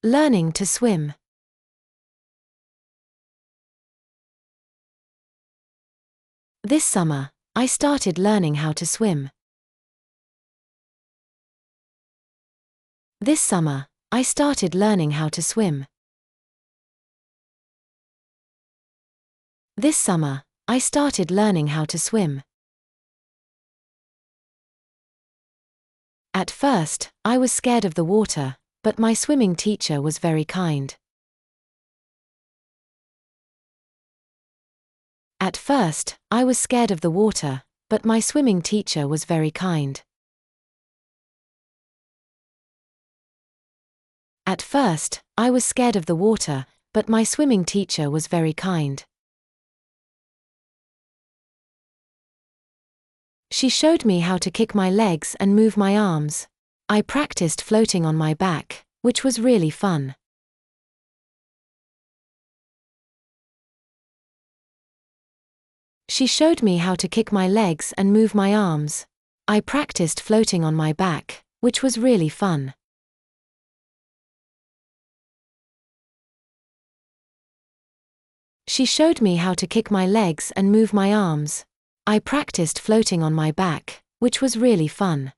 Learning to swim. This summer, I started learning how to swim. This summer, I started learning how to swim. This summer, I started learning how to swim. At first, I was scared of the water, but my swimming teacher was very kind. At first, I was scared of the water, but my swimming teacher was very kind. At first, I was scared of the water, but my swimming teacher was very kind. She showed me how to kick my legs and move my arms. I practiced floating on my back, which was really fun. She showed me how to kick my legs and move my arms. I practiced floating on my back, which was really fun. She showed me how to kick my legs and move my arms. I practiced floating on my back, which was really fun.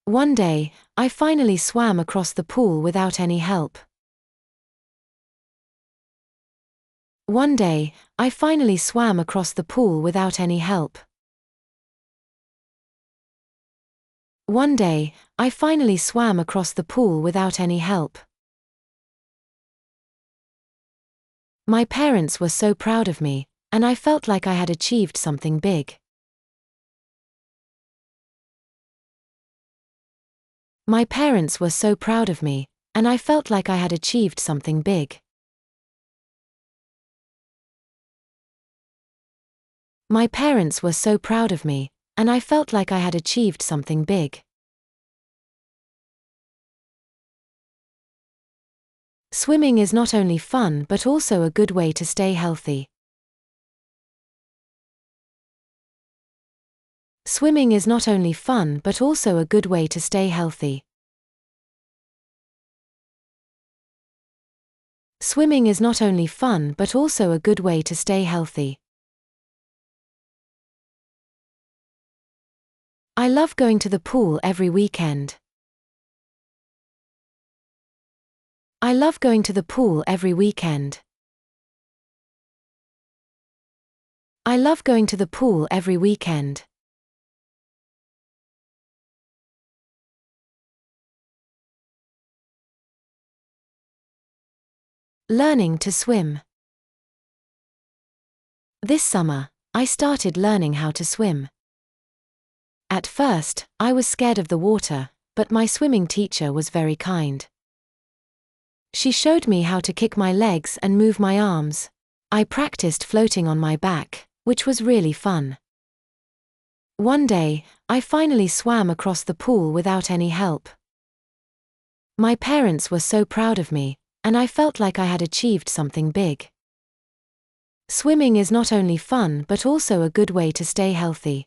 One day, I finally swam across the pool without any help. One day, I finally swam across the pool without any help. One day, I finally swam across the pool without any help. My parents were so proud of me, and I felt like I had achieved something big. My parents were so proud of me, and I felt like I had achieved something big. My parents were so proud of me, and I felt like I had achieved something big. Swimming is not only fun but also a good way to stay healthy. Swimming is not only fun but also a good way to stay healthy. Swimming is not only fun but also a good way to stay healthy. I love going to the pool every weekend. I love going to the pool every weekend. I love going to the pool every weekend. Learning to swim. This summer, I started learning how to swim. At first, I was scared of the water, but my swimming teacher was very kind. She showed me how to kick my legs and move my arms. I practiced floating on my back, which was really fun. One day, I finally swam across the pool without any help. My parents were so proud of me, and I felt like I had achieved something big. Swimming is not only fun but also a good way to stay healthy.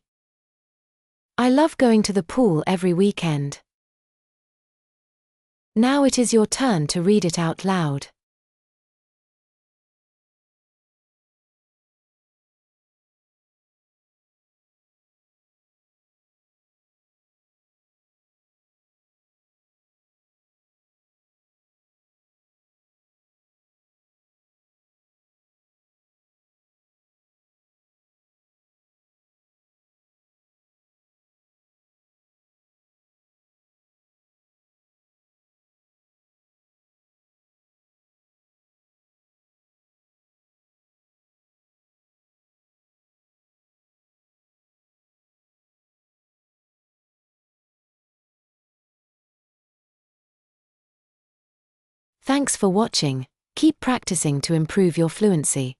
I love going to the pool every weekend. Now it is your turn to read it out loud. Thanks for watching. Keep practicing to improve your fluency.